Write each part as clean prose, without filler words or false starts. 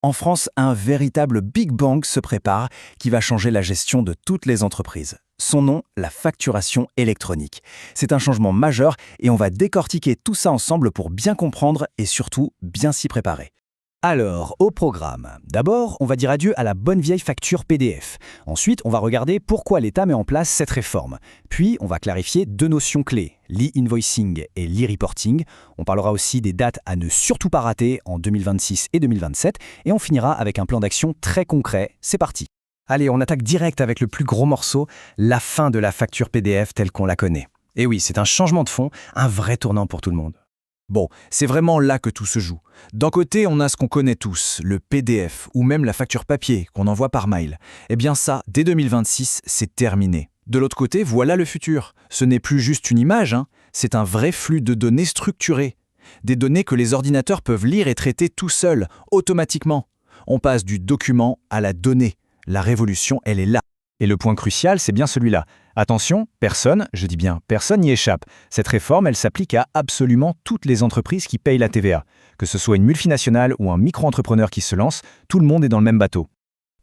En France, un véritable Big Bang se prépare qui va changer la gestion de toutes les entreprises. Son nom, la facturation électronique. C'est un changement majeur et on va décortiquer tout ça ensemble pour bien comprendre et surtout bien s'y préparer. Alors, au programme. D'abord, on va dire adieu à la bonne vieille facture PDF. Ensuite, on va regarder pourquoi l'État met en place cette réforme. Puis, on va clarifier deux notions clés, l'e-invoicing et l'e-reporting. On parlera aussi des dates à ne surtout pas rater en 2026 et 2027. Et on finira avec un plan d'action très concret. C'est parti. Allez, on attaque direct avec le plus gros morceau, la fin de la facture PDF telle qu'on la connaît. Et oui, c'est un changement de fond, un vrai tournant pour tout le monde. Bon, c'est vraiment là que tout se joue. D'un côté, on a ce qu'on connaît tous, le PDF, ou même la facture papier qu'on envoie par mail. Eh bien ça, dès 2026, c'est terminé. De l'autre côté, voilà le futur. Ce n'est plus juste une image, c'est un vrai flux de données structurées. Des données que les ordinateurs peuvent lire et traiter tout seuls, automatiquement. On passe du document à la donnée. La révolution, elle est là. Et le point crucial, c'est bien celui-là. Attention, personne, je dis bien personne n'y échappe. Cette réforme, elle s'applique à absolument toutes les entreprises qui payent la TVA. Que ce soit une multinationale ou un micro-entrepreneur qui se lance, tout le monde est dans le même bateau.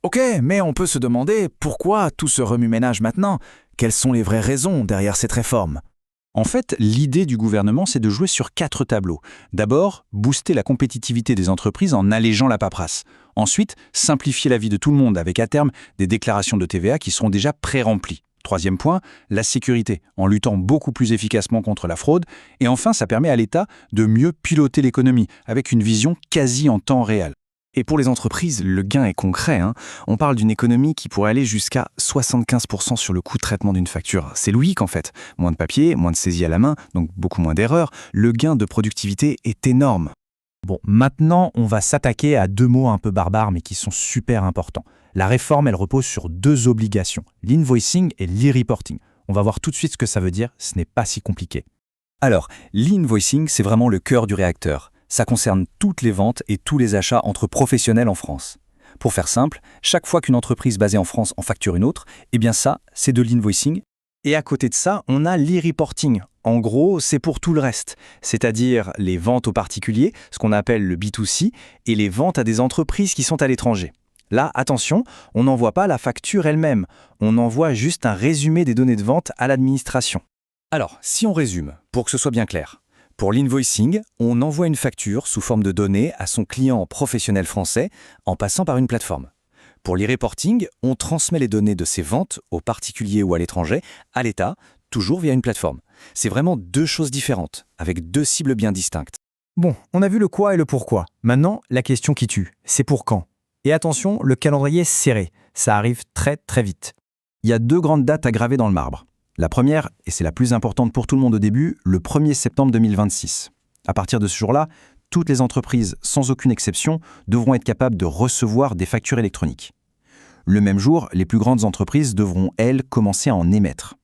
Ok, mais on peut se demander pourquoi tout ce remue-ménage maintenant? Quelles sont les vraies raisons derrière cette réforme? En fait, l'idée du gouvernement, c'est de jouer sur 4 tableaux. D'abord, booster la compétitivité des entreprises en allégeant la paperasse. Ensuite, simplifier la vie de tout le monde avec à terme des déclarations de TVA qui seront déjà pré-remplies. Troisième point, la sécurité, en luttant beaucoup plus efficacement contre la fraude. Et enfin, ça permet à l'État de mieux piloter l'économie avec une vision quasi en temps réel. Et pour les entreprises, le gain est concret. On parle d'une économie qui pourrait aller jusqu'à 75% sur le coût de traitement d'une facture. C'est logique en fait. Moins de papier, moins de saisie à la main, donc beaucoup moins d'erreurs. Le gain de productivité est énorme. Bon, maintenant, on va s'attaquer à 2 mots un peu barbares mais qui sont super importants. La réforme, elle repose sur 2 obligations, l'invoicing et l'e-reporting. On va voir tout de suite ce que ça veut dire, ce n'est pas si compliqué. Alors, l'invoicing, c'est vraiment le cœur du réacteur. Ça concerne toutes les ventes et tous les achats entre professionnels en France. Pour faire simple, chaque fois qu'une entreprise basée en France en facture une autre, eh bien ça, c'est de l'invoicing. Et à côté de ça, on a l'e-reporting. En gros, c'est pour tout le reste, c'est-à-dire les ventes aux particuliers, ce qu'on appelle le B2C, et les ventes à des entreprises qui sont à l'étranger. Là, attention, on n'envoie pas la facture elle-même, on envoie juste un résumé des données de vente à l'administration. Alors, si on résume, pour que ce soit bien clair, pour l'invoicing, on envoie une facture sous forme de données à son client professionnel français en passant par une plateforme. Pour l'e-reporting, on transmet les données de ses ventes aux particuliers ou à l'étranger à l'État, toujours via une plateforme. C'est vraiment 2 choses différentes, avec 2 cibles bien distinctes. Bon, on a vu le quoi et le pourquoi. Maintenant, la question qui tue, c'est pour quand? Et attention, le calendrier est serré, ça arrive très très vite. Il y a 2 grandes dates à graver dans le marbre. La première, et c'est la plus importante pour tout le monde au début, le 1er septembre 2026. À partir de ce jour-là, toutes les entreprises, sans aucune exception, devront être capables de recevoir des factures électroniques. Le même jour, les plus grandes entreprises devront, elles, commencer à en émettre.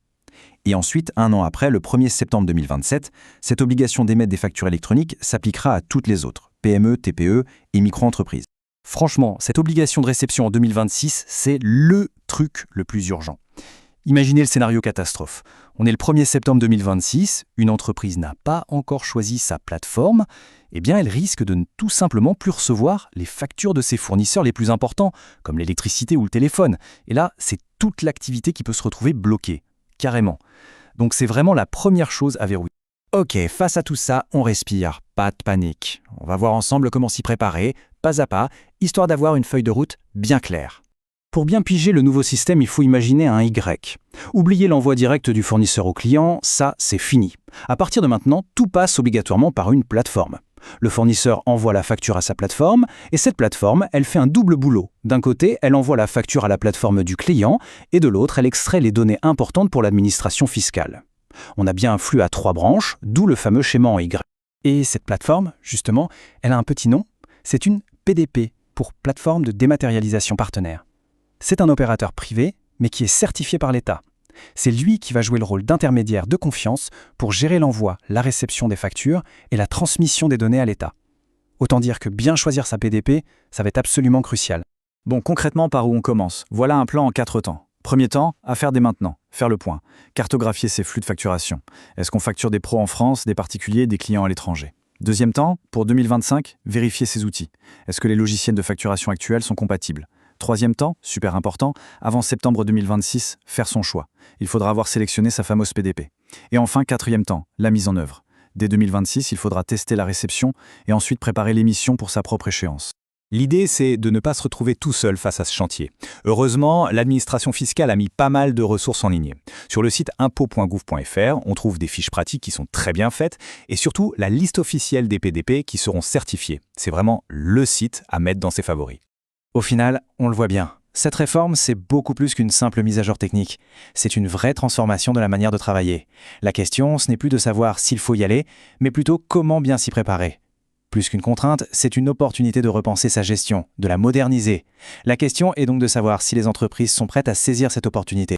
Et ensuite, 1 an après, le 1er septembre 2027, cette obligation d'émettre des factures électroniques s'appliquera à toutes les autres, PME, TPE et micro-entreprises. Franchement, cette obligation de réception en 2026, c'est le truc le plus urgent. Imaginez le scénario catastrophe. On est le 1er septembre 2026, une entreprise n'a pas encore choisi sa plateforme, eh bien elle risque de ne tout simplement plus recevoir les factures de ses fournisseurs les plus importants, comme l'électricité ou le téléphone. Et là, c'est toute l'activité qui peut se retrouver bloquée, carrément. Donc c'est vraiment la première chose à verrouiller. Ok, face à tout ça, on respire, pas de panique. On va voir ensemble comment s'y préparer, pas à pas, histoire d'avoir une feuille de route bien claire. Pour bien piger le nouveau système, il faut imaginer un Y. Oubliez l'envoi direct du fournisseur au client, ça c'est fini. À partir de maintenant, tout passe obligatoirement par une plateforme. Le fournisseur envoie la facture à sa plateforme, et cette plateforme, elle fait un double boulot. D'un côté, elle envoie la facture à la plateforme du client, et de l'autre, elle extrait les données importantes pour l'administration fiscale. On a bien un flux à 3 branches, d'où le fameux schéma en Y. Et cette plateforme, justement, elle a un petit nom, c'est une PDP, pour plateforme de dématérialisation partenaire. C'est un opérateur privé, mais qui est certifié par l'État. C'est lui qui va jouer le rôle d'intermédiaire de confiance pour gérer l'envoi, la réception des factures et la transmission des données à l'État. Autant dire que bien choisir sa PDP, ça va être absolument crucial. Bon, concrètement, par où on commence? Voilà un plan en 4 temps. Premier temps, à faire dès maintenant, faire le point, cartographier ses flux de facturation. Est-ce qu'on facture des pros en France, des particuliers, des clients à l'étranger? Deuxième temps, pour 2025, vérifier ses outils. Est-ce que les logiciels de facturation actuels sont compatibles? Troisième temps, super important, avant septembre 2026, faire son choix. Il faudra avoir sélectionné sa fameuse PDP. Et enfin, quatrième temps, la mise en œuvre. Dès 2026, il faudra tester la réception et ensuite préparer l'émission pour sa propre échéance. L'idée, c'est de ne pas se retrouver tout seul face à ce chantier. Heureusement, l'administration fiscale a mis pas mal de ressources en ligne. Sur le site impôts.gouv.fr, on trouve des fiches pratiques qui sont très bien faites et surtout la liste officielle des PDP qui seront certifiés. C'est vraiment le site à mettre dans ses favoris. Au final, on le voit bien. Cette réforme, c'est beaucoup plus qu'une simple mise à jour technique. C'est une vraie transformation de la manière de travailler. La question, ce n'est plus de savoir s'il faut y aller, mais plutôt comment bien s'y préparer. Plus qu'une contrainte, c'est une opportunité de repenser sa gestion, de la moderniser. La question est donc de savoir si les entreprises sont prêtes à saisir cette opportunité.